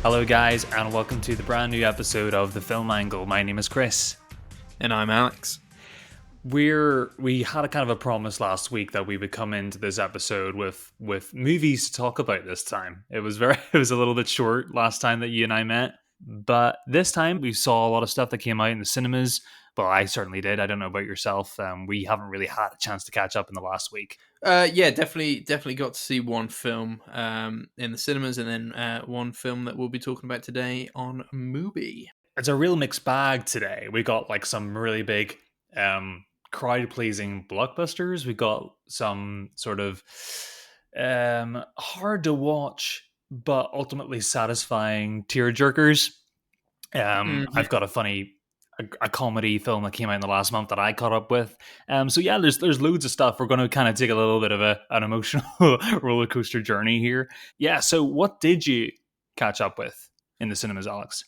Hello, guys, and welcome to the brand new episode of The Film Angle. My name is Kris. And I'm Alex. We had a kind of a promise last week that we would come into this episode with movies to talk about this time. It was a little bit short last time that you and I met, but this time we saw a lot of stuff that came out in the cinemas. Well, I certainly did. I don't know about yourself. We haven't really had a chance to catch up in the last week. Yeah, definitely got to see one film in the cinemas, and then one film that we'll be talking about today on Mubi. It's a real mixed bag today. We got like some really big crowd-pleasing blockbusters. We got some sort of hard to watch but ultimately satisfying tearjerkers. I've got a comedy film that came out in the last month that I caught up with. So yeah, there's loads of stuff. We're going to kind of take a little bit of an emotional roller coaster journey here. Yeah. So what did you catch up with in the cinemas, Alex?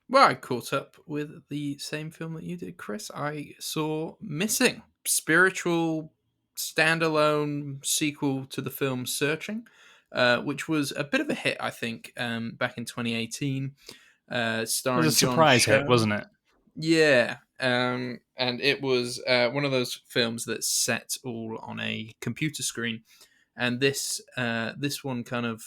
Well, I caught up with the same film that you did, Chris. I saw Missing, spiritual standalone sequel to the film Searching, which was a bit of a hit, I think, back in 2018. It Starring was a John surprise Cho. hit, wasn't it? Yeah, and it was one of those films that's set all on a computer screen, and this one kind of,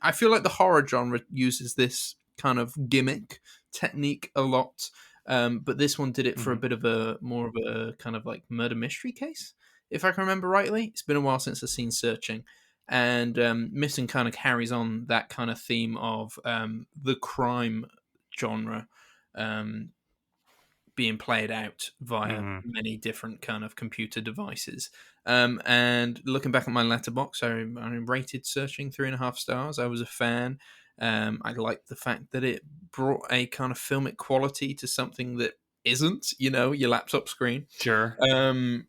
I feel like the horror genre uses this kind of gimmick technique a lot, but this one did it for a bit of a more of a kind of like murder mystery case, if I can remember rightly. It's been a while since I've seen Searching, and Missing kind of carries on that kind of theme of the crime genre. Being played out via many different kind of computer devices. And looking back at my letterbox, I rated Searching 3.5 stars. I was a fan. I liked the fact that it brought a kind of filmic quality to something that isn't, your laptop screen. Sure. I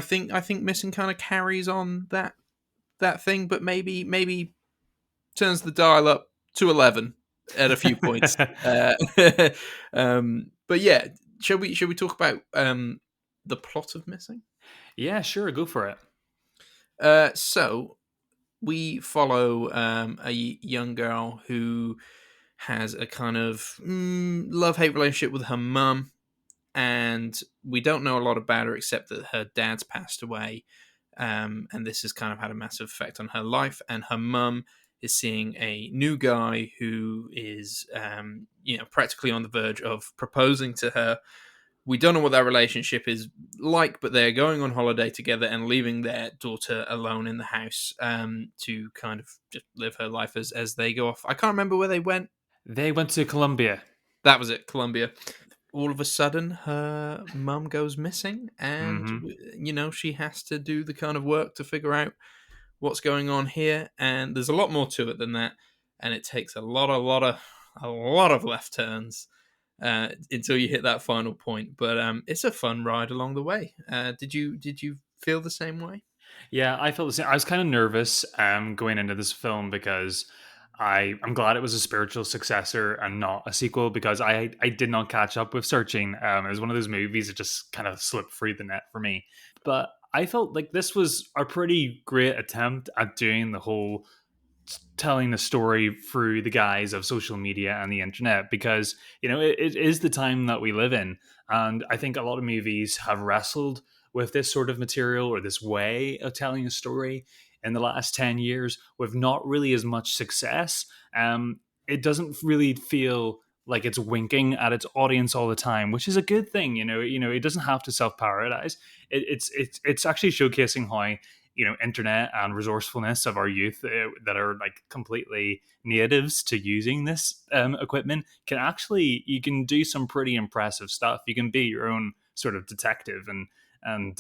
think Missing kind of carries on that thing, but maybe turns the dial up to 11 at a few points. But yeah, shall we talk about the plot of Missing? Yeah, sure. Go for it. So we follow a young girl who has a kind of love-hate relationship with her mum, and we don't know a lot about her except that her dad's passed away, and this has kind of had a massive effect on her life, and her mum is seeing a new guy who is, practically on the verge of proposing to her. We don't know what that relationship is like, but they're going on holiday together and leaving their daughter alone in the house to kind of just live her life as they go off. I can't remember where they went. They went to Colombia. That was it, Colombia. All of a sudden, her mum goes missing, and she has to do the kind of work to figure out what's going on here, and there's a lot more to it than that, and it takes a lot of left turns until you hit that final point. But it's a fun ride along the way. Did you feel the same way? Yeah, I felt the same. I was kind of nervous going into this film because I'm glad it was a spiritual successor and not a sequel, because I did not catch up with Searching. It was one of those movies that just kind of slipped through the net for me. But I felt like this was a pretty great attempt at doing the whole telling the story through the guise of social media and the internet, because it is the time that we live in, and I think a lot of movies have wrestled with this sort of material or this way of telling a story in the last 10 years with not really as much success. It doesn't really feel like it's winking at its audience all the time, which is a good thing. It doesn't have to self-parodize. It's actually showcasing how internet and resourcefulness of our youth that are like completely natives to using this equipment you can do some pretty impressive stuff. You can be your own sort of detective and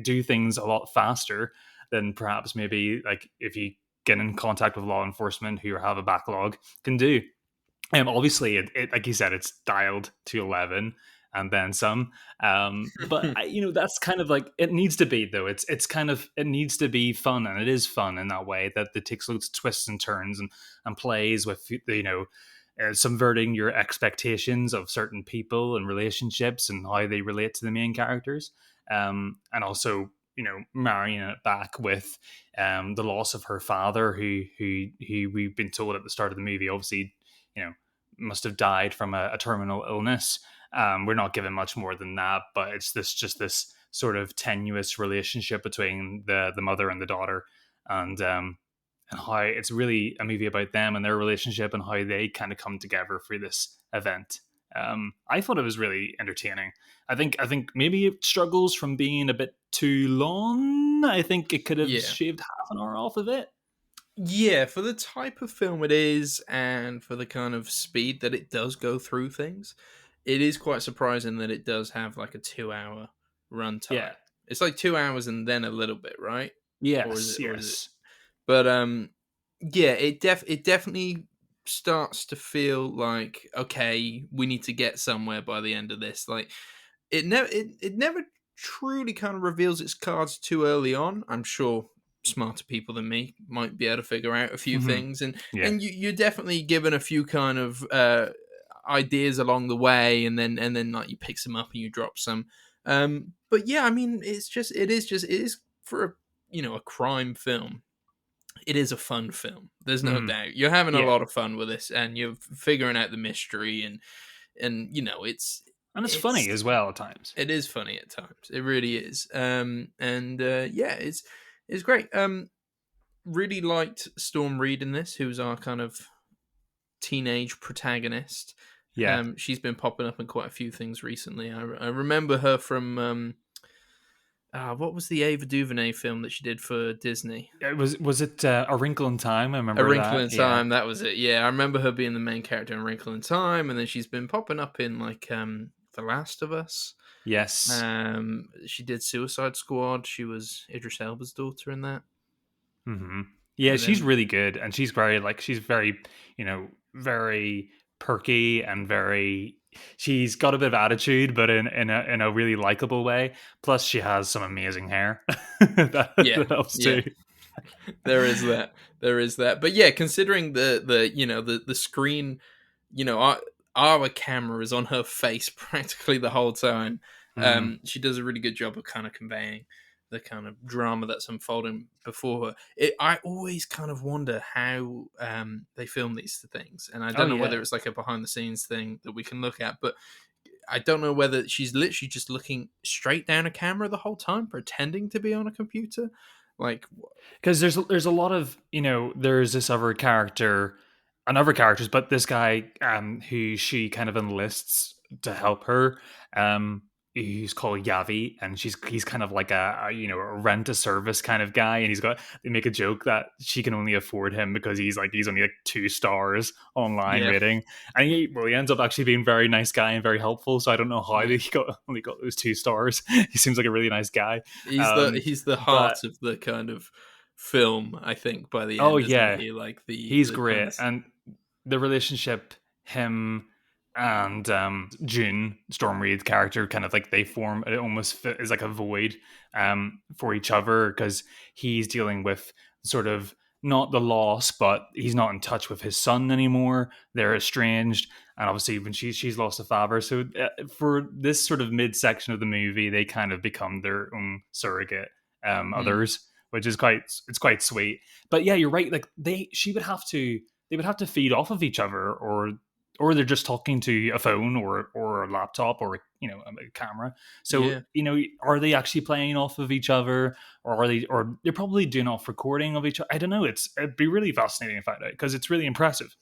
do things a lot faster than perhaps maybe like if you get in contact with law enforcement who have a backlog can do. Obviously, it like you said, it's dialed to 11 and then some. But that's kind of like it needs to be, though. It's kind of, it needs to be fun, and it is fun in that way that it takes loads of twists and turns and plays with subverting your expectations of certain people and relationships and how they relate to the main characters, and also marrying it back with the loss of her father, who we've been told at the start of the movie, obviously, you know, must have died from a terminal illness. We're not given much more than that, but it's this sort of tenuous relationship between the mother and the daughter, and how it's really a movie about them and their relationship and how they kind of come together for this event. I thought it was really entertaining. I think maybe it struggles from being a bit too long. I think it could have Yeah. shaved half an hour off of it. Yeah, for the type of film it is and for the kind of speed that it does go through things, it is quite surprising that it does have like a 2 hour runtime. Yeah. It's like 2 hours and then a little bit, right? Yes. Or is it? Yes. But yeah, it definitely starts to feel like, okay, we need to get somewhere by the end of this. Like it never truly kind of reveals its cards too early on. I'm sure smarter people than me might be able to figure out a few Mhm. things, and Yeah. you're definitely given a few kind of ideas along the way, and then like you pick some up and you drop some. But yeah, I mean, it is for a, a crime film. It is a fun film. There's no Mhm. doubt. You're having a Yeah. lot of fun with this, and you're figuring out the mystery, and And it's funny it's as well at times. it is funny at times. It really is. And yeah, it's great. Really liked Storm Reed in this, who's our kind of teenage protagonist. Yeah. She's been popping up in quite a few things recently. I remember her from what was the Ava DuVernay film that she did for Disney? Was it A Wrinkle in Time? I A remember Wrinkle that. in Yeah. Time. That was it. Yeah, I remember her being the main character in Wrinkle in Time, and then she's been popping up in like The Last of Us. Yes. She did Suicide Squad. She was Idris Elba's daughter in that. Hmm. Yeah, And she's then really good, and she's very, very perky and very. She's got a bit of attitude, but in a really likable way. Plus, she has some amazing hair yeah, that helps yeah, too. there is that. There is that. But yeah, considering the screen, our camera is on her face practically the whole time. Mm. She does a really good job of kind of conveying the kind of drama that's unfolding before her. I always kind of wonder how they film these things, and I Oh don't know whether yeah, it's like a behind the scenes thing that we can look at, but I don't know whether she's literally just looking straight down a camera the whole time, pretending to be on a computer. Like, because there's a lot of there's this other character and other characters, but this guy who she kind of enlists to help her. He's called Yavi, and he's kind of like a rent a service kind of guy, and they make a joke that she can only afford him because he's only like 2 stars online yeah, rating, and he ends up actually being a very nice guy and very helpful. So I don't know how yeah. he only got those 2 stars. He seems like a really nice guy, He's the but heart of the kind of film, I think, by the oh end, isn't yeah, he? Like he's the kind great, of and the relationship him and June Storm Reed's character kind of like they form it almost is like a void for each other because he's dealing with sort of not the loss, but he's not in touch with his son anymore. They're estranged, and obviously when she's lost a father, so for this sort of midsection of the movie, they kind of become their own surrogate mm, others, which is quite sweet. But yeah, you're right. Like they would have to feed off of each other, or they're just talking to a phone or a laptop or a camera. So yeah. are they actually playing off of each other, or they're probably doing off recording of each other? I don't know. It'd be really fascinating to find out because it's really impressive.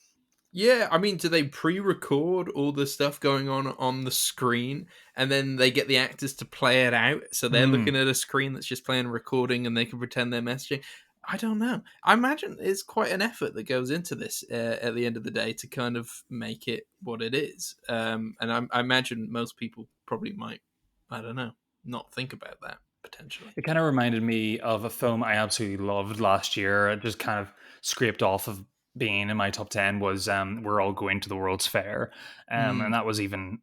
Yeah, I mean, do they pre-record all the stuff going on the screen, and then they get the actors to play it out? So they're looking Mm. at a screen that's just playing a recording, and they can pretend they're messaging. I don't know. I imagine it's quite an effort that goes into this at the end of the day to kind of make it what it is. And I imagine most people probably might, I don't know, not think about that potentially. It kind of reminded me of a film I absolutely loved last year. It just kind of scraped off of being in my top 10 was We're All Going to the World's Fair. And Mm, that was even,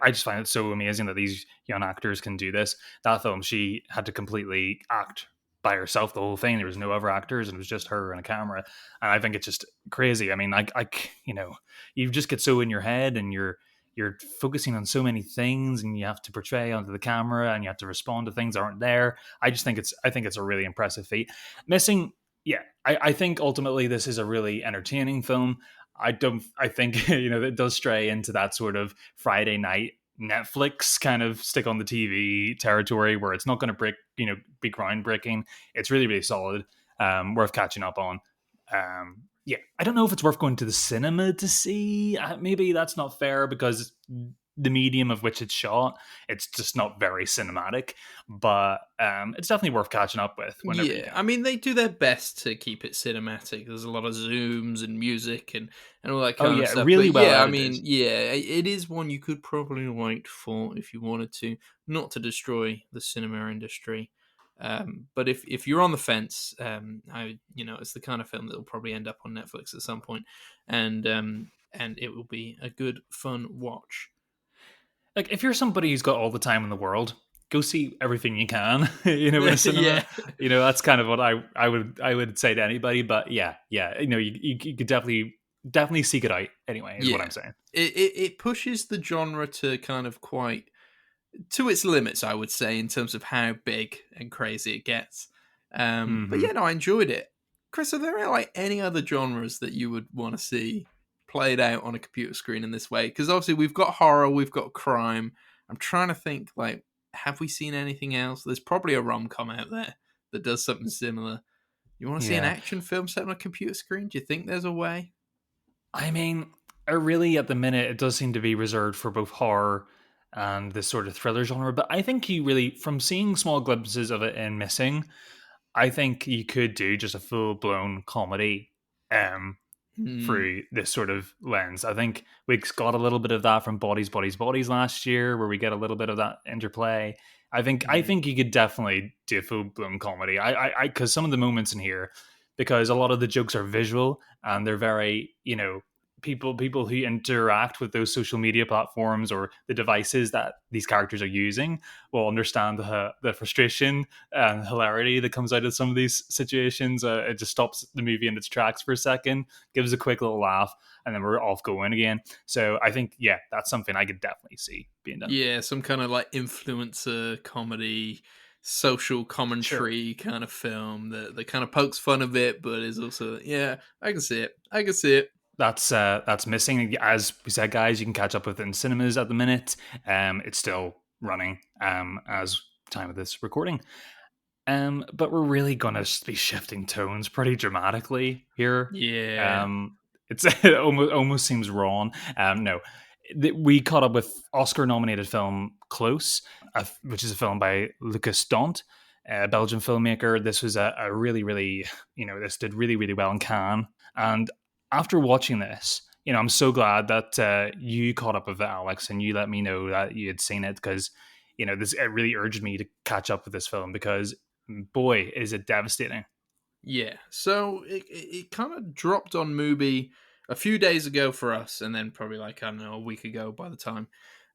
I just find it so amazing that these young actors can do this. That film, she had to completely act by herself the whole thing. There was no other actors and it was just her and a camera. And I think it's just crazy. I mean, you just get so in your head and you're focusing on so many things, and you have to portray onto the camera, and you have to respond to things that aren't there. I think it's a really impressive feat. Missing, yeah, I think ultimately this is a really entertaining film. I think it does stray into that sort of Friday night Netflix kind of stick on the TV territory where it's not going to be groundbreaking. It's really, really solid, worth catching up on. Yeah, I don't know if it's worth going to the cinema to see. Maybe that's not fair because the medium of which it's shot, it's just not very cinematic. But it's definitely worth catching up with whenever you Yeah, I can. mean they do their best to keep it cinematic. There's a lot of zooms and music and all that Oh kind of yeah, stuff. really But well yeah, I edited. mean, yeah, it is one you could probably wait for if you wanted to, not to destroy the cinema industry. But if you're on the fence, it's the kind of film that will probably end up on Netflix at some point, and it will be a good fun watch. Like if you're somebody who's got all the time in the world, go see everything you can, in a Yeah, cinema. That's kind of what I would say to anybody. But yeah, yeah, you could definitely seek it out anyway, is what yeah. I'm saying. It pushes the genre to kind of quite to its limits, I would say, in terms of how big and crazy it gets. But Hmm. yeah, no, I enjoyed it. Chris, are there like any other genres that you would want to see played out on a computer screen in this way? Because obviously we've got horror, we've got crime. I'm trying to think, like, have we seen anything else? There's probably a rom com out there that does something similar. You want to see an Yeah, action film set on a computer screen? Do you think there's a way? I mean, really at the minute it does seem to be reserved for both horror and this sort of thriller genre. But I think you really, from seeing small glimpses of it in Missing, I think you could do just a full blown comedy. Hmm. Through this sort of lens. I think we got a little bit of that from Bodies, Bodies, Bodies last year, where we get a little bit of that interplay. I Hmm. think you could definitely do a full blown comedy. Because some of the moments in here, because a lot of the jokes are visual and they're very, people who interact with those social media platforms or the devices that these characters are using will understand the frustration and hilarity that comes out of some of these situations. It just stops the movie in its tracks for a second, gives a quick little laugh, and then we're off going again. So I think, yeah, that's something I could definitely see being done. Yeah, some kind of like influencer comedy, social Sure. commentary kind of film that kind of pokes fun a bit, but is also yeah, I can see it. I can see it. That's missing. As we said, guys, you can catch up with it in cinemas at the minute. It's still running as time of this recording. But we're really gonna be shifting tones pretty dramatically here. Yeah. Um, it almost seems wrong. No, we caught up with Oscar-nominated film Close, which is a film by Lucas Dont, a Belgian filmmaker. This was a really, really, this did really, really well in Cannes. And after watching this, I'm so glad that you caught up with it, Alex, and you let me know that you had seen it because this it really urged me to catch up with this film because boy, is it devastating. Yeah. So it kind of dropped on Mubi a few days ago for us, and then probably like I don't know a week ago by the time,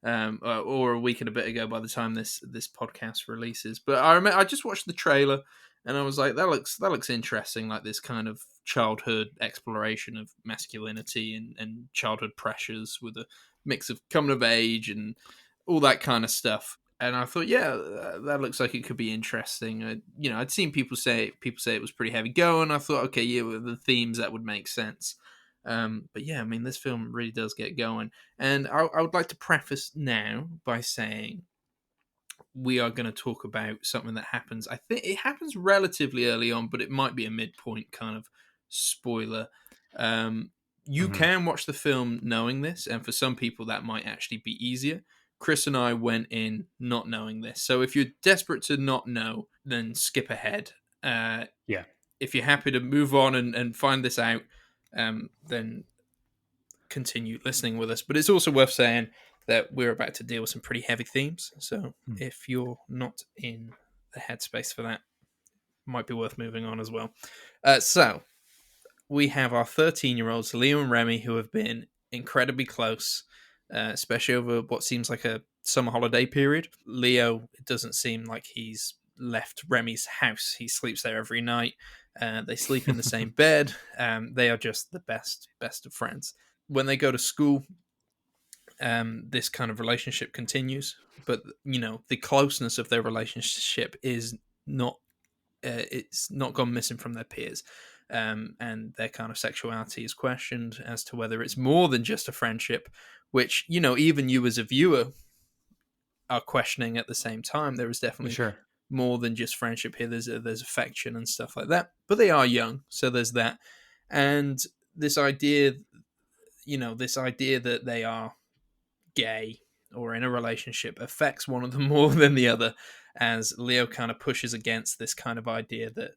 or a week and a bit ago by the time this podcast releases. But I remember I just watched the trailer, and I was like, that looks interesting, like this kind of childhood exploration of masculinity and childhood pressures with a mix of coming of age and all that kind of stuff. And I thought, yeah, that looks like it could be interesting. I'd seen people say it was pretty heavy going. I thought, okay, yeah, with the themes that would make sense. But yeah, I mean, this film really does get going. And I would like to preface now by saying we are going to talk about something that happens. I think it happens relatively early on, but it might be a midpoint kind of spoiler. Um, you Hmm. can watch the film knowing this, and for some people, that might actually be easier. Chris and I went in not knowing this. So if you're desperate to not know, then skip ahead. Uh, Yeah. if you're happy to move on and find this out, then continue listening with us. But it's also worth saying that we're about to deal with some pretty heavy themes. So Hmm. if you're not in the headspace for that, might be worth moving on as well. So we have our 13-year-olds, Leo and Remy, who have been incredibly close, especially over what seems like a summer holiday period. Leo, it doesn't seem like he's left Remy's house. He sleeps there every night. They sleep in the same bed. They are just the best of friends. When they go to school, this kind of relationship continues, but the closeness of their relationship is not it's not gone missing from their peers. And their kind of sexuality is questioned as to whether it's more than just a friendship, which even you as a viewer are questioning at the same time. There is definitely Sure. more than just friendship here. There's affection and stuff like that, but they are young, so there's that. And this idea, this idea that they are gay or in a relationship affects one of them more than the other, as Leo kind of pushes against this kind of idea that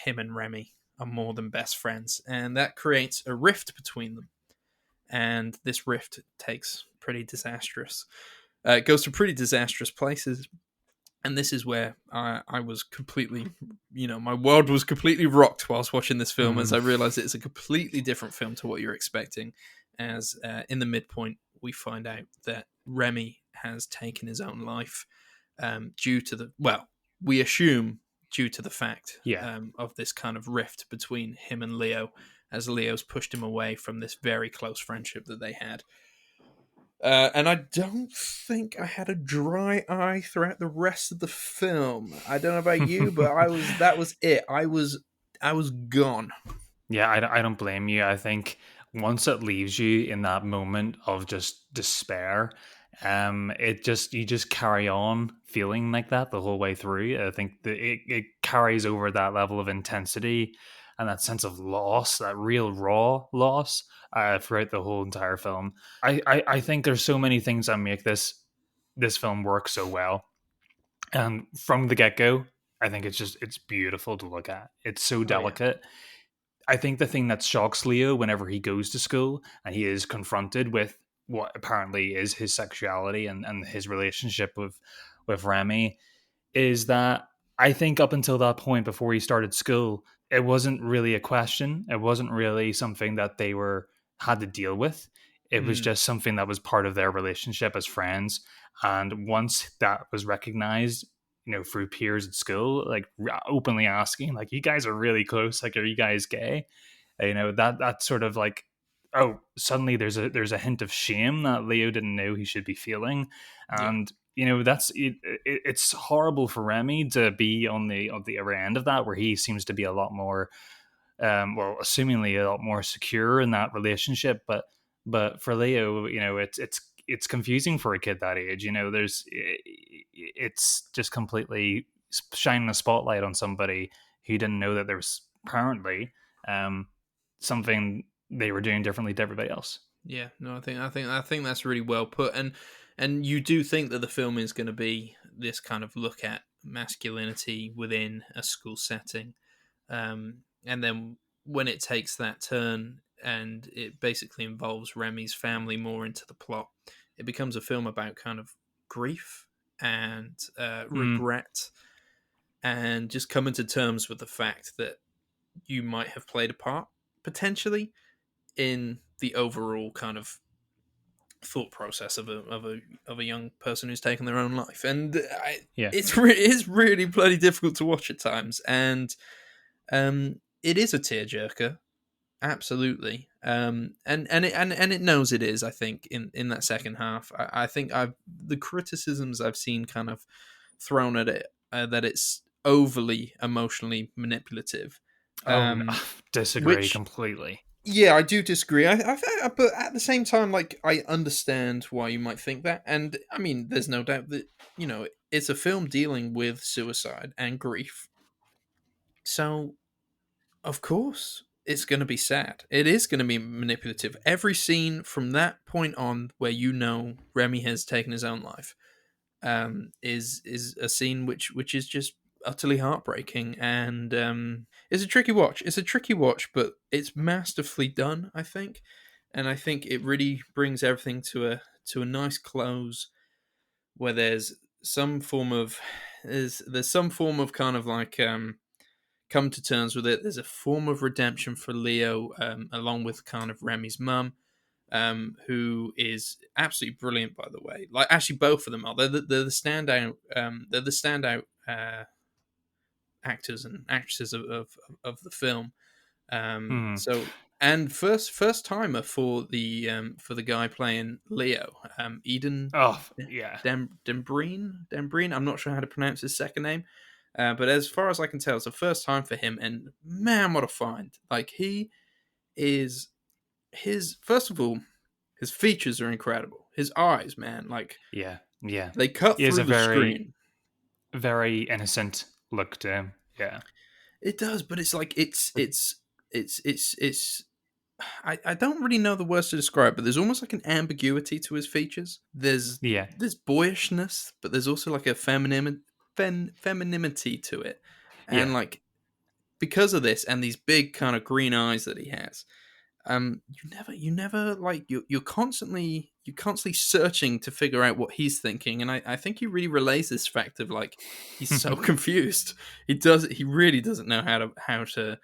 him and Remy are more than best friends, and that creates a rift between them. And this rift takes pretty disastrous. It goes to pretty disastrous places, and this is where I was completely, my world was completely rocked whilst watching this film, as Mm. I realized it's a completely different film to what you're expecting. As in the midpoint, we find out that Remy has taken his own life, due to we assume due to the fact Yeah. of this kind of rift between him and Leo, as Leo's pushed him away from this very close friendship that they had. And I don't think I had a dry eye throughout the rest of the film. I don't know about you, but that was it. I was gone. Yeah, I don't blame you. I think once it leaves you in that moment of just despair, it just you just carry on feeling like that the whole way through. I think that it carries over that level of intensity and that sense of loss, that real raw loss, throughout the whole entire film. I think there's so many things that make this film work so well. And from the get go, I think it's beautiful to look at. It's so Oh yeah. delicate. I think the thing that shocks Leo whenever he goes to school and he is confronted with what apparently is his sexuality and his relationship with Remy is that I think up until that point before he started school, it wasn't really a question. It wasn't really something that they were had to deal with. It was Mm, just something that was part of their relationship as friends. And once that was recognized, through peers at school, like openly asking, like, you guys are really close. Like, are you guys gay? That's sort of like, oh, suddenly there's a hint of shame that Leo didn't know he should be feeling. yeah. And it's horrible for Remy to be on the other end of that, where he seems to be a lot more, assumingly a lot more secure in that relationship. But for Leo, it's confusing for a kid that age. It's just completely shining a spotlight on somebody who didn't know that there was apparently um, something they were doing differently to everybody else. Yeah. No, I think that's really well put. And you do think that the film is going to be this kind of look at masculinity within a school setting. And then when it takes that turn and it basically involves Remy's family more into the plot, it becomes a film about kind of grief and Mm, regret, and just coming to terms with the fact that you might have played a part potentially in the overall kind of thought process of a young person who's taken their own life. And yeah. it's really bloody difficult to watch at times, and it is a tearjerker, absolutely. And it knows it is. I think in that second half, I think I've the criticisms I've seen kind of thrown at it, that it's overly emotionally manipulative, Oh, no, um, disagree which completely. yeah, I do disagree. But at the same time, like, I understand why you might think that, and I mean, there's no doubt that it's a film dealing with suicide and grief, so of course it's going to be sad. It is going to be manipulative. Every scene from that point on, where Remy has taken his own life, is a scene which is just utterly heartbreaking, and it's a tricky watch. It's a tricky watch, but it's masterfully done, I think, and I think it really brings everything to a nice close, where there's some form of kind of like come to terms with it. There's a form of redemption for Leo, along with kind of Remy's mum, who is absolutely brilliant, by the way. Like, actually, both of them are. They're the standout. They're the standout actors and actresses of the film. Hmm. So. And first timer for the guy playing Leo, Eden Oh, yeah. Dembreen. I'm not sure how to pronounce his second name, but as far as I can tell, it's the first time for him. And man, what a find! Like he is his first of all, his features are incredible. His eyes, man, like Yeah. Yeah. they cut He has through a the very, screen. very innocent look to him. Yeah. It does, but it's like it's I don't really know the words to describe, but there's almost like an ambiguity to his features. Yeah. There's boyishness, but there's also like a femininity to it, and Yeah. like because of this and these big kind of green eyes that he has, you never like you're constantly searching to figure out what he's thinking, and I think he really relays this fact of like he's so confused. He really doesn't know how to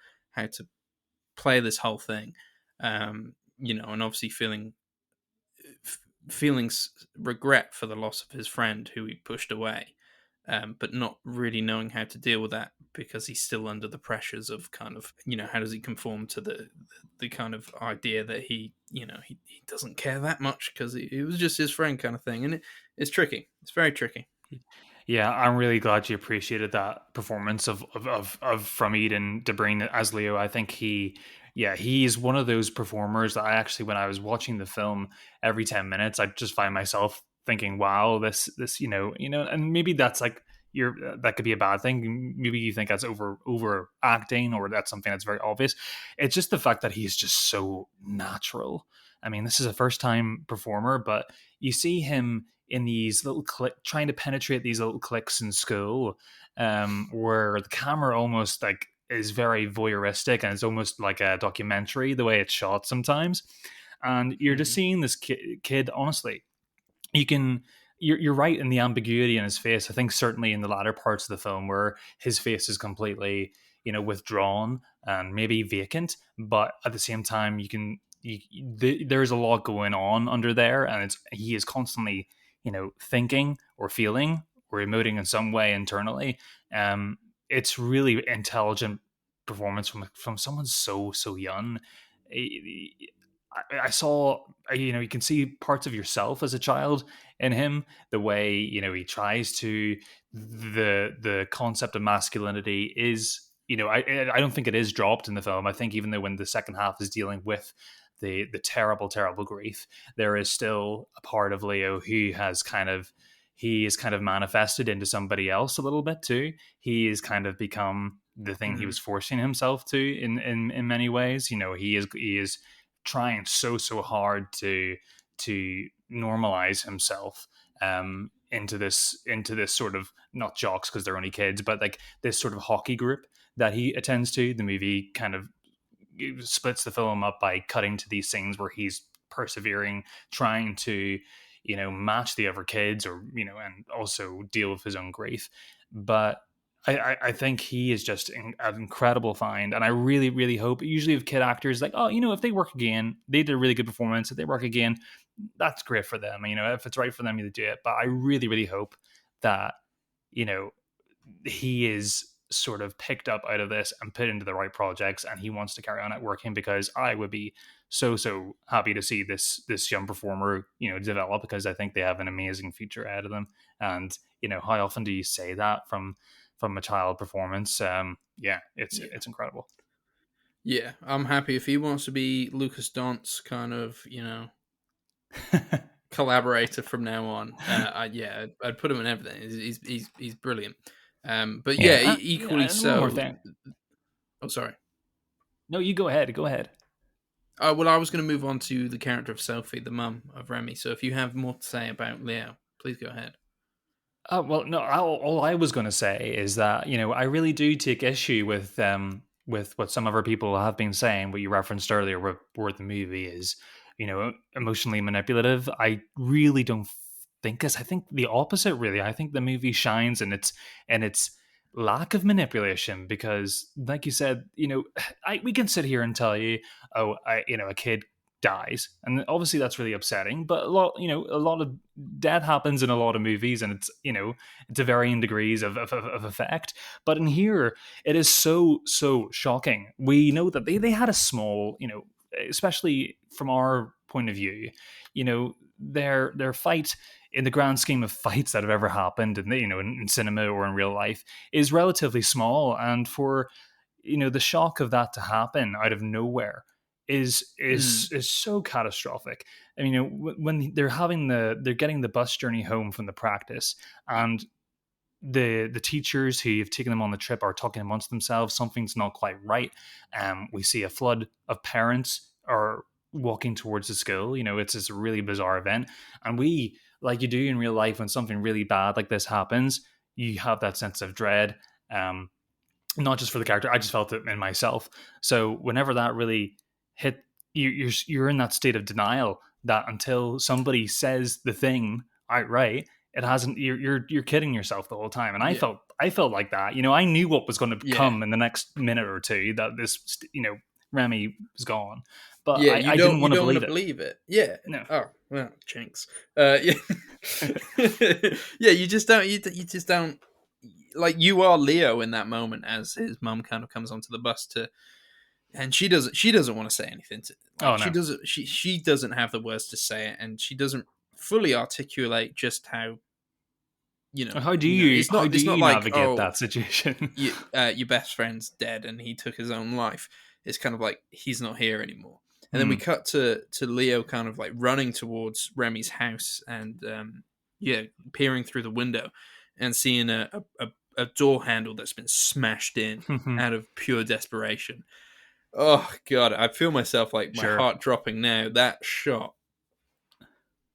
play this whole thing, and obviously feelings regret for the loss of his friend who he pushed away, but not really knowing how to deal with that because he's still under the pressures of kind of how does he conform to the kind of idea that he doesn't care that much because it was just his friend kind of thing, and it's tricky. It's very tricky. Yeah, I'm really glad you appreciated that performance of from Eden De Bruyne as Leo. I think he's one of those performers that I actually, when I was watching the film, every 10 minutes, I just find myself thinking, "Wow, this, and maybe that's like that could be a bad thing. Maybe you think that's over acting, or that's something that's very obvious. It's just the fact that he's just so natural. I mean, this is a first time performer, but you see him in these little trying to penetrate these little cliques in school, where the camera almost like is very voyeuristic and it's almost like a documentary the way it's shot sometimes, and you're just Hmm. seeing this kid. Honestly, you can you're right in the ambiguity in his face. I think certainly in the latter parts of the film where his face is completely withdrawn and maybe vacant, but at the same time there's a lot going on under there, and he is constantly thinking or feeling or emoting in some way internally. It's really intelligent performance from someone so young. I saw, you can see parts of yourself as a child in him. The way he tries to, the concept of masculinity is, I don't think it is dropped in the film. I think even though when the second half is dealing with the terrible grief, there is still a part of Leo who he is kind of manifested into somebody else a little bit too. He has kind of become the thing he Hmm. was forcing himself to in many ways. He is trying so hard to normalize himself, into this sort of, not jocks because they're only kids, but like this sort of hockey group that he attends to. The movie kind of splits the film up by cutting to these scenes where he's persevering, trying to match the other kids, or and also deal with his own grief. But I think he is just an incredible find, and I really, really hope. Usually, with kid actors, like, oh, if they work again, they did a really good performance. If they work again, that's great for them. If it's right for them, you do it. But I really, really hope that you know he is sort of picked up out of this and put into the right projects, and he wants to carry on at working, because I would be so happy to see this young performer develop, because I think they have an amazing future ahead of them. And how often do you say that from a child performance? Yeah, Yeah. it's incredible. Yeah, I'm happy if he wants to be Lucas Dont's kind of collaborator from now on. I'd put him in everything. He's brilliant. But yeah, Yeah, equally and one more so. thing. Oh, sorry. No, you go ahead. Well, I was going to move on to the character of Sophie, the mum of Remy. So if you have more to say about Leo, please go ahead. Well, no. All I was going to say is that I really do take issue with what some other people have been saying. What you referenced earlier, where the movie is emotionally manipulative. I really don't think this. I think the opposite. Really, I think the movie shines in its lack of manipulation, because, like you said, we can sit here and tell you, oh, a kid dies, and obviously that's really upsetting, but a lot of death happens in a lot of movies, and it's to varying degrees of effect. But in here, it is so shocking. We know that they had a small especially from our point of view, their fight in the grand scheme of fights that have ever happened, in in cinema or in real life, is relatively small, and for the shock of that to happen out of nowhere Mm, is so catastrophic. I mean, when they're getting the bus journey home from the practice, and the teachers who have taken them on the trip are talking amongst themselves. Something's not quite right. We see a flood of parents are walking towards the school. It's this really bizarre event, and we, like you do in real life, when something really bad like this happens, you have that sense of dread. Not just for the character, I just felt it in myself. So whenever that really hit you, you're in that state of denial that until somebody says the thing outright, it hasn't. You're kidding yourself the whole time. And I yeah, felt like that. I knew what was going to yeah, come in the next minute or two, that this Remy was gone, but yeah. I didn't You want to don't want to believe it. believe it. Yeah. No. Oh well, jinx. Yeah, yeah. You just don't. You just don't. Like, you are Leo in that moment as his mum kind of comes onto the bus to, and she doesn't want to say anything to, Oh like, no. she doesn't have the words to say it, and she doesn't fully articulate just how, How do it's not you like, navigate oh, that situation? your best friend's dead and he took his own life. It's kind of like, he's not here anymore. And then we Hmm. cut to Leo kind of like running towards Remy's house, and yeah, peering through the window and seeing a door handle that's been smashed in out of pure desperation. Oh god, I feel myself, like, my Sure. heart dropping now. That shot,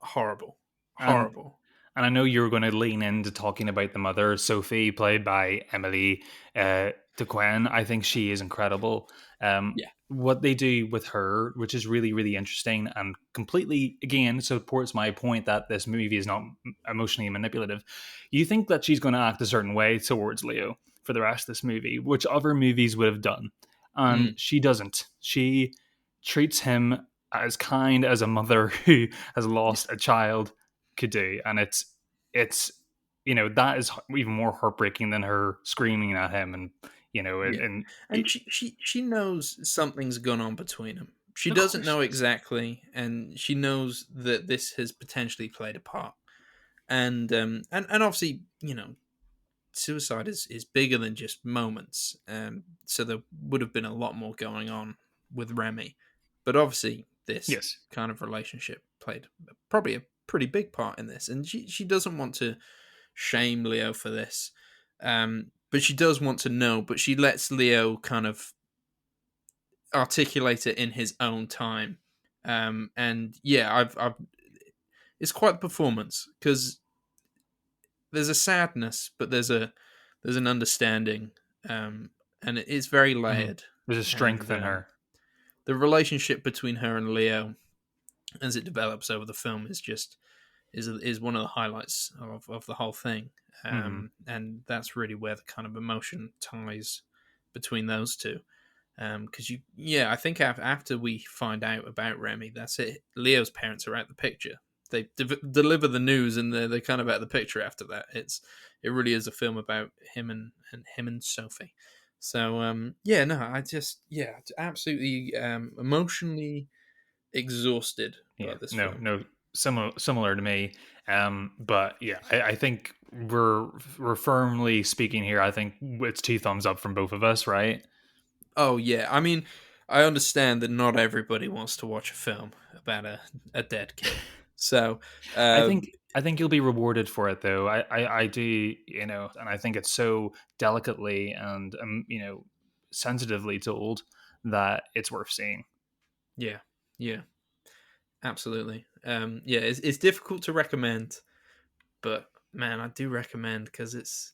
horrible, And horrible. And I know you were going to lean into talking about the mother, Sophie, played by Emily DeQuinn. I think she is incredible. Yeah, What they do with her, which is really, really interesting and completely, again, supports my point that this movie is not emotionally manipulative. You think that she's going to act a certain way towards Leo for the rest of this movie, which other movies would have done. And mm, she doesn't. She treats him as kind as a mother who has yeah, lost a child could do, and it's that is even more heartbreaking than her screaming at him, and yeah. and And she knows something's gone on between them. She of doesn't course know she is. exactly, and she knows that this has potentially played a part. And obviously, suicide is bigger than just moments. So there would have been a lot more going on with Remy, but obviously this Yes, kind of relationship played probably a pretty big part in this, and she doesn't want to shame Leo for this, but she does want to know. But she lets Leo kind of articulate it in his own time, and yeah, I've it's quite the performance, because there's a sadness, but there's an understanding, and it is very mhm. layered. There's a And strength in her. the relationship between her and Leo, as it develops over the film, is one of the highlights of the whole thing. Hmm. And that's really where the kind of emotion ties between those two. Because I think after we find out about Remy, that's it. Leo's parents are out the picture. They deliver the news, and they're kind of out the picture after that. It really is a film about him and Sophie. So yeah, no, I just, absolutely emotionally exhausted by Yeah, this no, film. no, similar to me. But yeah, I think we're firmly speaking here. I think it's two thumbs up from both of us, right? Oh yeah, I mean, I understand that not everybody wants to watch a film about a dead kid. So I uh, think I think you'll be rewarded for it, though. I do, and I think it's so delicately and sensitively told that it's worth seeing. yeah, yeah, absolutely. Yeah, it's difficult to recommend, but man, I do recommend, because it's,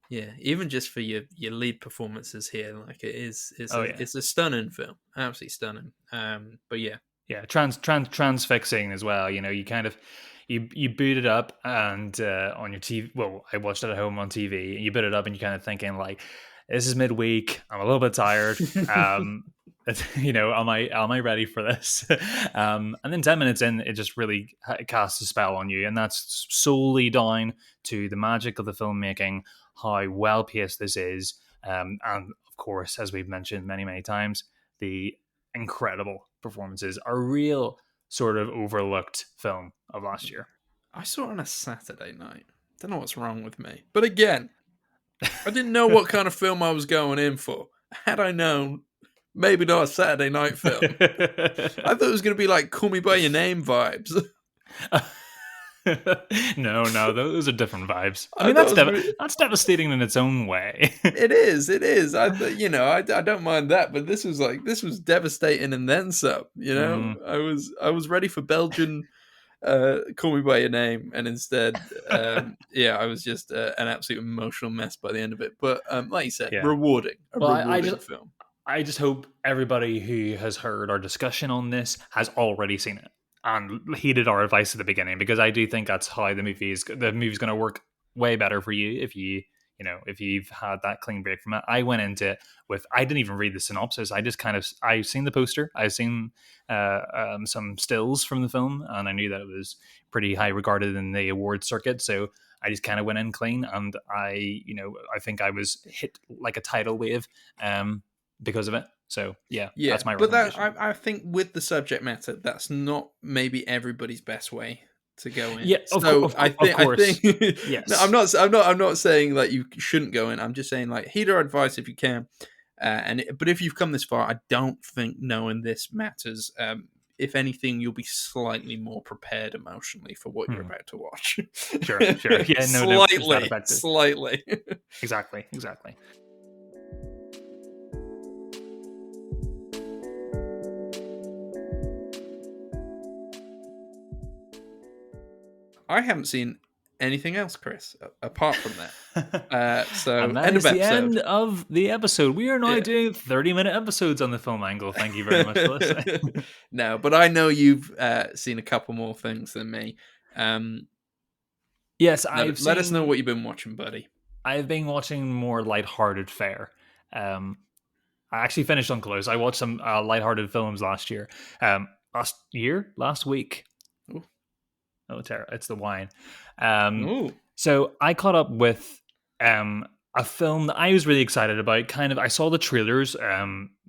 yeah, even just for your lead performances here, like, Oh yeah, it's a stunning film, absolutely stunning. But yeah, yeah, transfixing as well. You kind of you boot it up and on your TV. Well, I watched it at home on TV. And you boot it up and you kind of thinking like, this is midweek. I'm a little bit tired. Um, am I ready for this? And then 10 minutes in, it just really casts a spell on you, and that's solely down to the magic of the filmmaking, how well paced this is, and of course, as we've mentioned many times, the incredible performances. A real sort of overlooked film of last year. I saw it on a Saturday night. Don't know what's wrong with me. But again, I didn't know what kind of film I was going in for. Had I known, maybe not a Saturday night film. I thought it was going to be like Call Me By Your Name vibes. No, those are different vibes. I I mean, thought it was gonna be, that's devastating in its own way. it is, it is. I don't mind that, but this was devastating and then some. Mm, I was ready for Belgian Call Me By Your Name, and instead, I was just an absolute emotional mess by the end of it. But like you said, yeah. rewarding, a Well, rewarding film. I just hope everybody who has heard our discussion on this has already seen it and heeded our advice at the beginning, because I do think that's how the movie's going to work way better for you if if you've had that clean break from it. I went into it with, I didn't even read the synopsis. I just I've seen the poster, I've seen some stills from the film, and I knew that it was pretty high regarded in the award circuit. So I just kind of went in clean, and I think I was hit like a tidal wave. Because of it. So yeah, Yeah, that's my but that recommendation. I think with the subject matter, that's not maybe everybody's best way to go in. Yeah, So of I course. think no, Yes. I'm not saying that you shouldn't go in. I'm just saying like heed our advice if you can. But if you've come this far, I don't think knowing this matters. If anything, you'll be slightly more prepared emotionally for what you're Hmm. about to watch. Sure. Yeah, no, it's that effective. Slightly. Exactly. I haven't seen anything else, Chris, apart from that. So And that end of is the episode. end of the episode. We are now Yeah. doing 30-minute episodes on the film angle. Thank you very much for listening. No, but I know you've seen a couple more things than me. Yes, Let us know what you've been watching, buddy. I've been watching more lighthearted fare. I actually finished Unclosed. I watched some lighthearted films last year. Last week. Ooh. Oh, it's the wine. Um, Ooh. so I caught up with a film that I was really excited about. I saw the trailers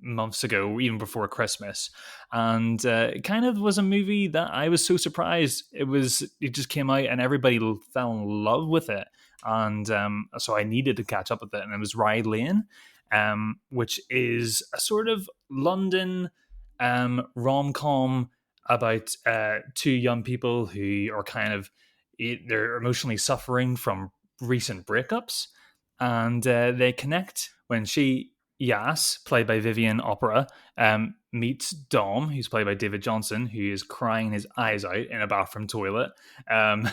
months ago, even before Christmas, and it kind of was a movie that I was so surprised. It just came out and everybody fell in love with it, and so I needed to catch up with it. And it was Rye Lane, which is a sort of London rom com about two young people who are they're emotionally suffering from recent breakups, and they connect when Yas, played by Vivian Opera, meets Dom, who's played by David Johnson, who is crying his eyes out in a bathroom toilet, in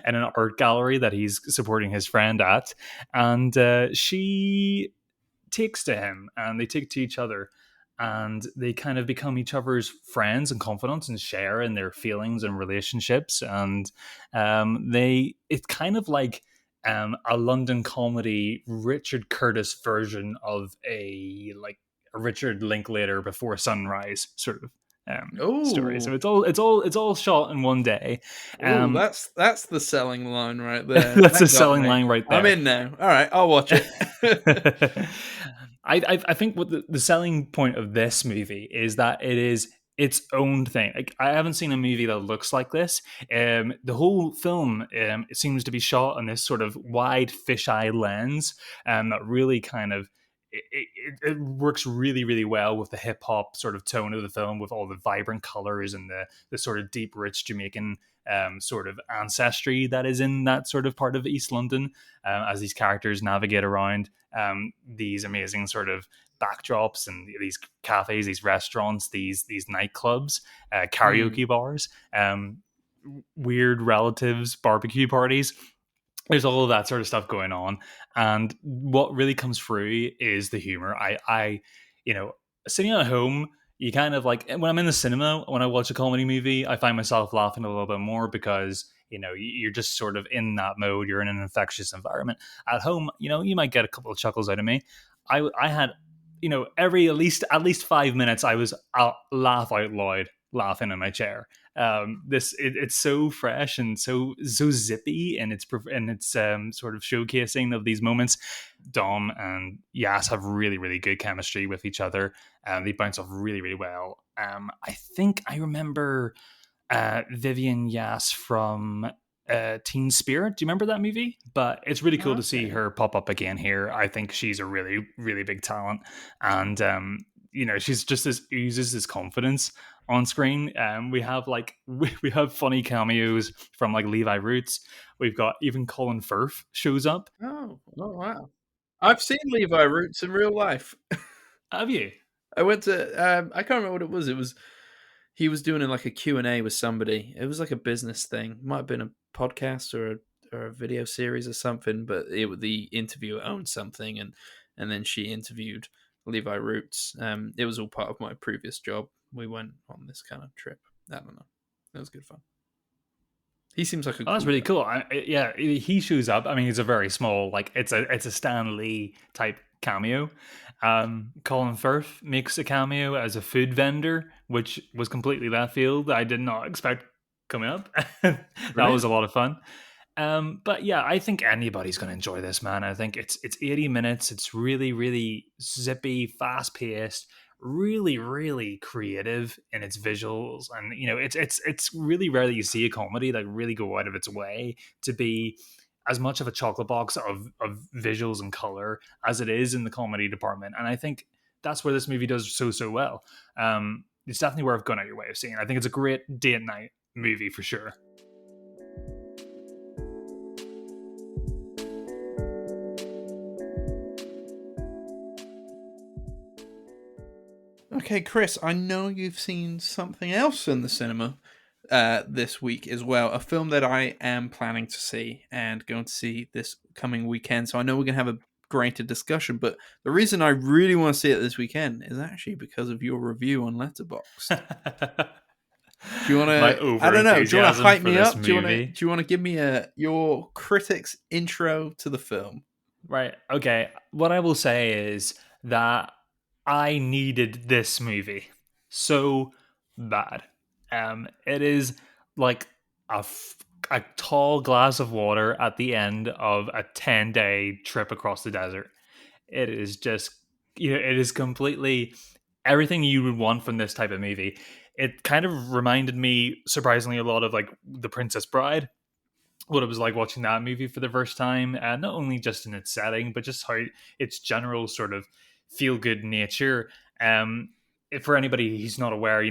an art gallery that he's supporting his friend at, and she takes to him, and they take to each other, and they kind of become each other's friends and confidants and share in their feelings and relationships. And it's kind of like a London comedy Richard Curtis version of a Richard Linklater Before Sunrise sort of story. So Ooh. it's all shot in one day. Ooh, um that's the selling line right there. that's a That got selling me. line right I'm there. in now. All right, I'll watch it. I think what the selling point of this movie is that it is its own thing. Like, I haven't seen a movie that looks like this. The whole film it seems to be shot on this sort of wide fisheye lens, that really kind of it works really, really well with the hip hop sort of tone of the film, with all the vibrant colors and the sort of deep, rich Jamaican sort of ancestry that is in that sort of part of East London, as these characters navigate around these amazing sort of backdrops and these cafes, these restaurants, these nightclubs, Hmm. karaoke bars, weird relatives, barbecue parties. There's all of that sort of stuff going on, and what really comes through is the humor. You know, sitting at home, you kind of like, when I'm in the cinema, when I watch a comedy movie, I find myself laughing a little bit more because you're just sort of in that mode. You're in an infectious environment. At home, you might get a couple of chuckles out of me. I had, every at least 5 minutes, I was laugh out loud laughing in my chair. It's so fresh and so zippy, and it's sort of showcasing of these moments. Dom and Yas have really really good chemistry with each other, and they bounce off really really well. I think I remember Vivian Yas from Teen Spirit. Do you remember that movie? But it's really cool to see Okay. her pop up again here. I think she's a really, really big talent, and she's just oozes this confidence on screen. We have like we have funny cameos from like Levi Roots. We've got even Colin Firth shows up. Oh wow. I've seen Levi Roots in real life. Have you? I went to I can't remember what it was. It was he was doing like a Q&A with somebody. It was like a business thing. Might have been a podcast or a video series or something, but the interviewer owned something and then she interviewed Levi Roots. It was all part of my previous job. We went on this kind of trip. I don't know. It was good fun. He seems like a Oh, that's cool really guy. cool. Yeah, he shows up. I mean, he's a very small, like it's a Stan Lee type cameo. Colin Firth makes a cameo as a food vendor, which was completely left field. I did not expect coming up. That was Brilliant. a lot of fun. But yeah, I think anybody's going to enjoy this, man. I think it's 80 minutes. It's really really zippy, fast paced, really really creative in its visuals, and it's really rare that you see a comedy that really go out of its way to be as much of a chocolate box of visuals and color as it is in the comedy department. And I think that's where this movie does so well. It's definitely worth going out your way of seeing. I think it's a great date night movie for sure. Okay, Chris, I know you've seen something else in the cinema this week as well. A film that I am planning to see and going to see this coming weekend. So I know we're going to have a greater discussion, but the reason I really want to see it this weekend is actually because of your review on Letterboxd. Do you want My to? I over don't know. Do you want to enthusiasm hype for me this up? Do you want to? movie. Do you want to give me your critics intro to the film? Right. Okay. What I will say is that I needed this movie so bad. It is like a, a tall glass of water at the end of a 10-day trip across the desert. It is just, it is completely everything you would want from this type of movie. It kind of reminded me, surprisingly, a lot of like The Princess Bride, what it was like watching that movie for the first time, and not only just in its setting, but just how its general sort of feel good nature. If for anybody who's not aware,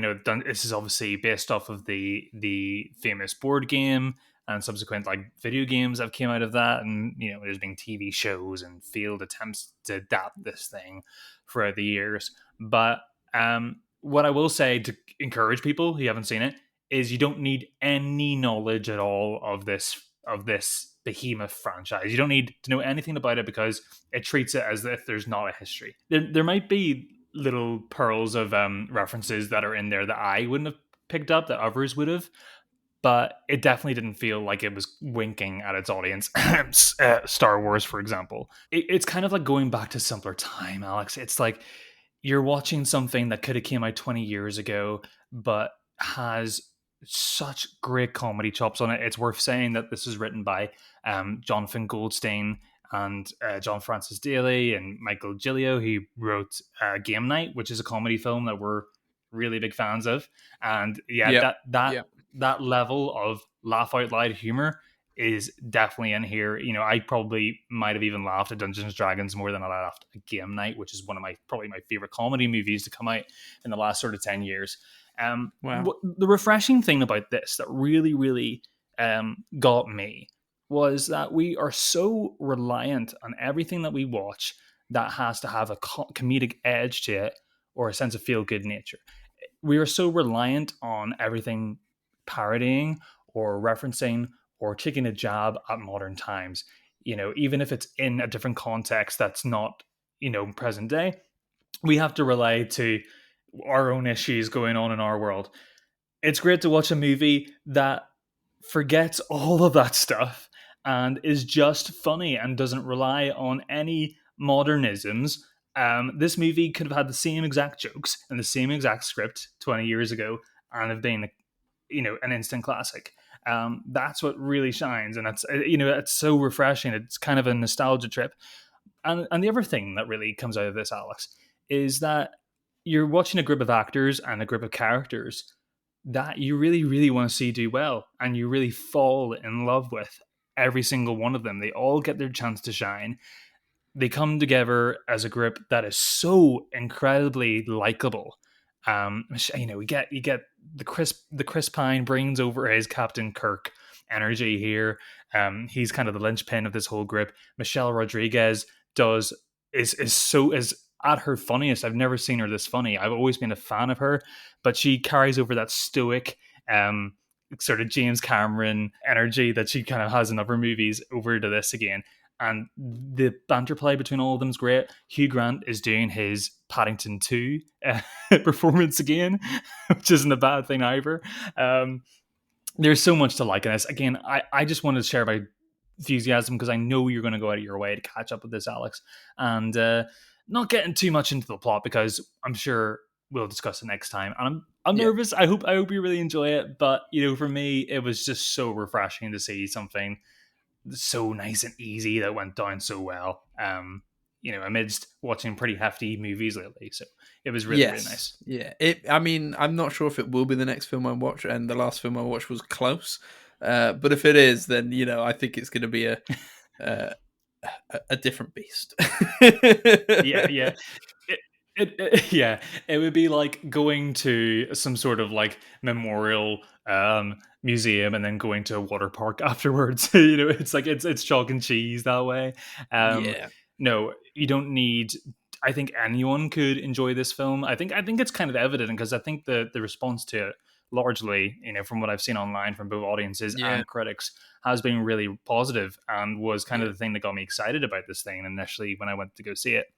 this is obviously based off of the famous board game and subsequent like video games that came out of that, and there's been TV shows and failed attempts to adapt this thing throughout the years. But what I will say to encourage people who haven't seen it is you don't need any knowledge at all of this behemoth franchise. You don't need to know anything about it because it treats it as if there's not a history. There might be little pearls of references that are in there that I wouldn't have picked up that others would have, but it definitely didn't feel like it was winking at its audience. Star Wars, for example, it's kind of like going back to simpler time, Alex. It's like you're watching something that could have came out 20 years ago, but has such great comedy chops on it. It's worth saying that this is written by Jonathan Goldstein and John Francis Daly and Michael Gilio, who wrote Game Night, which is a comedy film that we're really big fans of. And yeah, Yep. that Yep. that level of laugh out loud humor is definitely in here. I probably might have even laughed at Dungeons and Dragons more than I laughed at Game Night, which is one of probably my favorite comedy movies to come out in the last sort of 10 years. Wow. The refreshing thing about this that really, really got me was that we are so reliant on everything that we watch that has to have a comedic edge to it or a sense of feel good nature. We are so reliant on everything parodying or referencing or taking a jab at modern times, even if it's in a different context that's not, present day, we have to relay to our own issues going on in our world. It's great to watch a movie that forgets all of that stuff and is just funny and doesn't rely on any modernisms. This movie could have had the same exact jokes and the same exact script 20 years ago, and have been, an instant classic. That's what really shines, and that's it's so refreshing. It's kind of a nostalgia trip. And the other thing that really comes out of this, Alex, is that you're watching a group of actors and a group of characters that you really, really want to see do well, and you really fall in love with every single one of them. They all get their chance to shine. They come together as a group that is so incredibly likable. You get the Chris Pine brings over his Captain Kirk energy here. He's kind of the linchpin of this whole group. Michelle Rodriguez does is at her funniest. I've never seen her this funny. I've always been a fan of her, but she carries over that stoic, sort of James Cameron energy that she kind of has in other movies over to this again. And the banter play between all of them is great. Hugh Grant is doing his Paddington 2 performance again, which isn't a bad thing either. There's so much to like in this. Again, I just wanted to share my enthusiasm because I know you're going to go out of your way to catch up with this, Alex. And not getting too much into the plot because I'm sure we'll discuss it next time. And I'm Yeah. nervous. I hope you really enjoy it. But for me, it was just so refreshing to see something so nice and easy that went down so well. Amidst watching pretty hefty movies lately, so it was really, really Yes. nice. Yeah. I mean, I'm not sure if it will be the next film I watch, and the last film I watched was Close. But if it is, then I think it's going to be uh, a different beast. Yeah, yeah. Yeah, it would be like going to some sort of like memorial museum and then going to a water park afterwards. It's like it's chalk and cheese that way. Um, Yeah. no, you don't need. I think anyone could enjoy this film. I think it's kind of evident because I think the response to it largely, from what I've seen online from both audiences Yeah. and critics, has been really positive and was kind of Yeah. the thing that got me excited about this thing initially when I went to go see it.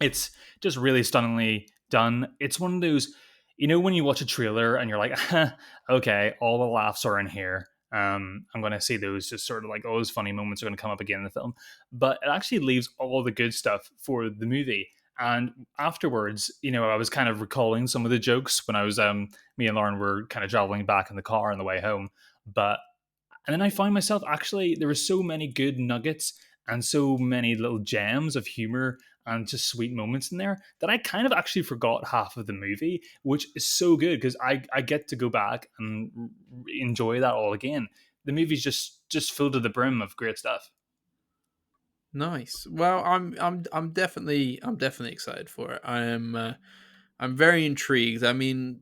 It's just really stunningly done. It's one of those, when you watch a trailer and you're like, okay, all the laughs are in here. I'm going to see those just sort of like all those funny moments are going to come up again in the film, but it actually leaves all the good stuff for the movie. And afterwards, I was kind of recalling some of the jokes when I was, me and Lauren were kind of traveling back in the car on the way home. But and then I find myself actually there were so many good nuggets and so many little gems of humor and just sweet moments in there that I kind of actually forgot half of the movie, which is so good because I get to go back and enjoy that all again. The movie's just filled to the brim of great stuff. Nice. Well, I'm definitely excited for it. I'm very intrigued. I mean,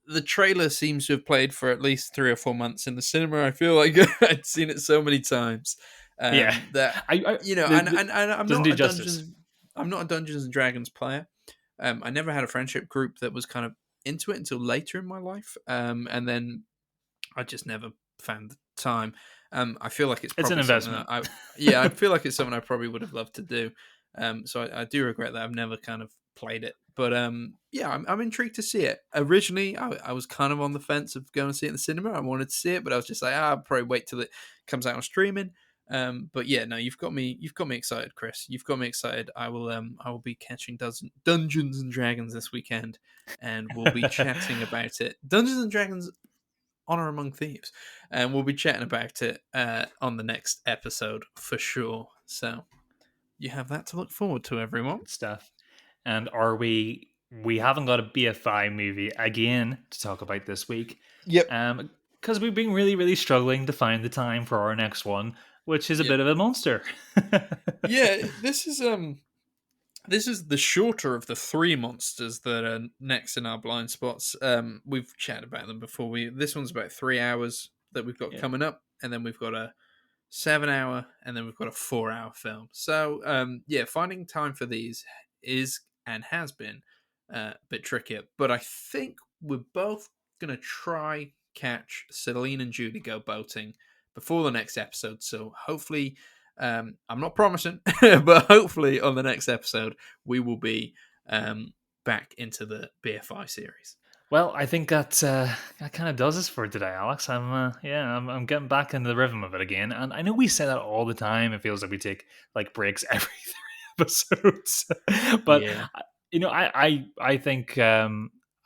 the trailer seems to have played for at least 3 or 4 months in the cinema. I feel like I'd seen it so many times Yeah, that I and I'm doesn't not do a justice. Dungeons and Dragons player. I never had a friendship group that was kind of into it until later in my life, and then I just never found the time. I feel like it's It's an probably something that investment. yeah, I feel like it's something I probably would have loved to do. So I do regret that I've never kind of played it. But yeah, I'm intrigued to see it. Originally, I was kind of on the fence of going to see it in the cinema. I wanted to see it, but I was just like, I'll probably wait till it comes out on streaming. But yeah, no, you've got me excited, Chris. You've got me excited. I will be catching Dungeons and Dragons this weekend, and we'll be chatting about it. Dungeons and Dragons Honor Among Thieves, and we'll be chatting about it on the next episode for sure. So you have that to look forward to, everyone. Good stuff. And are we haven't got a BFI movie again to talk about this week. Yep. Because we've been really, really struggling to find the time for our next one, which is a Yep. bit of a monster. Yeah, this is the shorter of the three monsters that are next in our blind spots. We've chatted about them before. This one's about 3 hours that we've got Yeah. coming up, and then we've got a 7 hour, and then we've got a 4 hour film. So yeah, finding time for these is and has been a bit trickier. But I think we're both gonna try catch Celine and Judy go boating before the next episode. So hopefully, I'm not promising, but hopefully on the next episode we will be back into the BFI series. Well, I think that kind of does us for today, Alex. I'm getting back into the rhythm of it again, and I know we say that all the time. It feels like we take like breaks every 3 episodes, but Yeah. I think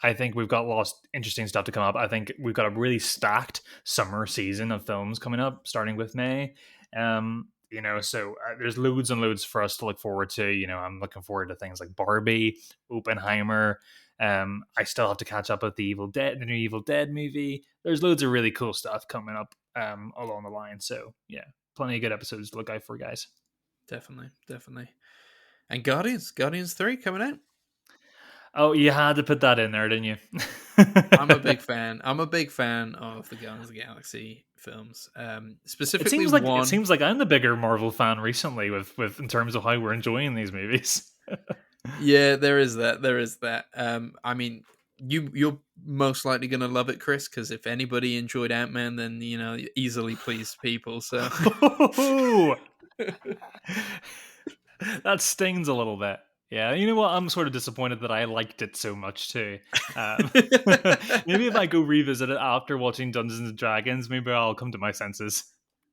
I think we've got lots of interesting stuff to come up. I think we've got a really stacked summer season of films coming up, starting with May. So there's loads and loads for us to look forward to. I'm looking forward to things like Barbie, Oppenheimer. I still have to catch up with the new Evil Dead movie. There's loads of really cool stuff coming up along the line. So yeah, plenty of good episodes to look out for, guys. Definitely, definitely. And Guardians 3 coming out. Oh, you had to put that in there, didn't you? I'm a big fan. I'm a big fan of the Guardians of the Galaxy films. It Specifically seems like it one. seems like I'm the bigger Marvel fan recently with in terms of how we're enjoying these movies. Yeah, there is that. There is that. I mean, you're most likely going to love it, Chris, because if anybody enjoyed Ant-Man, then easily pleased people. So That stings a little bit. Yeah, you know what? I'm sort of disappointed that I liked it so much too. Maybe if I go revisit it after watching Dungeons and Dragons, maybe I'll come to my senses.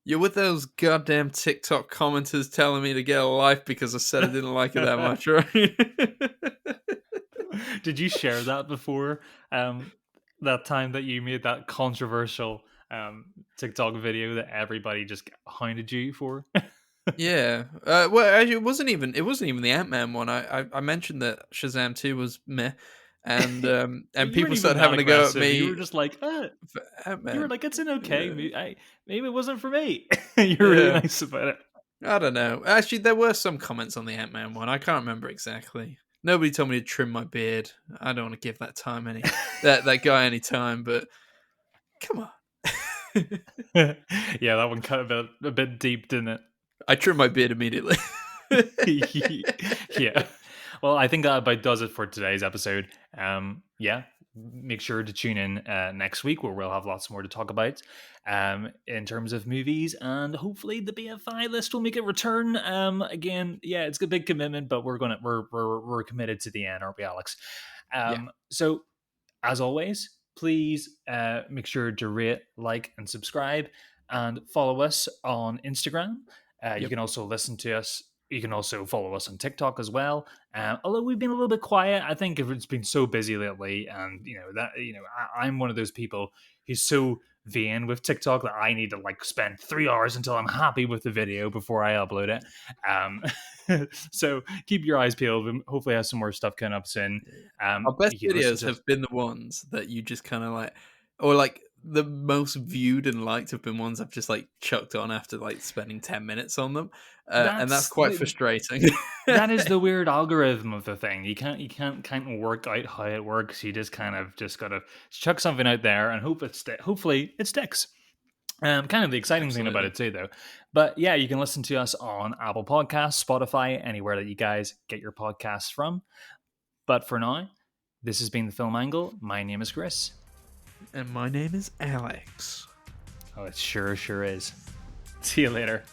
You're with those goddamn TikTok commenters telling me to get a life because I said I didn't like it that much, right? Did you share that before? That time that you made that controversial TikTok video that everybody just hounded you for? Yeah. Well, actually, it wasn't even the Ant-Man one. I mentioned that Shazam 2 was meh, and You weren't people even started that having to go at aggressive. You were me just like, for you were Ant-Man. like, it's an okay. Yeah. Maybe it wasn't for me. You were really Yeah. nice about it. I don't know. Actually, there were some comments on the Ant-Man one. I can't remember exactly. Nobody told me to trim my beard. I don't want to give that guy any time, but come on. Yeah, that one cut a bit deep, didn't I trimmed my beard immediately. Yeah. Well, I think that about does it for today's episode. Yeah, make sure to tune in next week where we'll have lots more to talk about in terms of movies, and hopefully the BFI list will make a return. Again, yeah, it's a big commitment, but we're committed to the end, aren't we, Alex? Yeah. So as always, please make sure to rate, like, and subscribe, and follow us on Instagram. You Yep. can also listen to us. You can also follow us on TikTok as well. Although we've been a little bit quiet, I think it's been so busy lately, and I'm one of those people who's so vain with TikTok that I need to like spend 3 hours until I'm happy with the video before I upload it. So keep your eyes peeled. We hopefully, have some more stuff coming up soon. Our best You can listen videos to us. have been the ones that you just kind of like, or like the most viewed and liked have been ones I've just like chucked on after like spending 10 minutes on them. And that's That's quite frustrating. that is the weird algorithm of the thing. You can't kind of work out how it works. You just kind of just gotta chuck something out there and hopefully it sticks. Kind of the exciting thing about Absolutely. it too, though. But yeah, you can listen to us on Apple Podcasts, Spotify, anywhere that you guys get your podcasts from. But for now, this has been the Film Angle. My name is Chris. And my name is Alex. Oh, it sure is. See you later.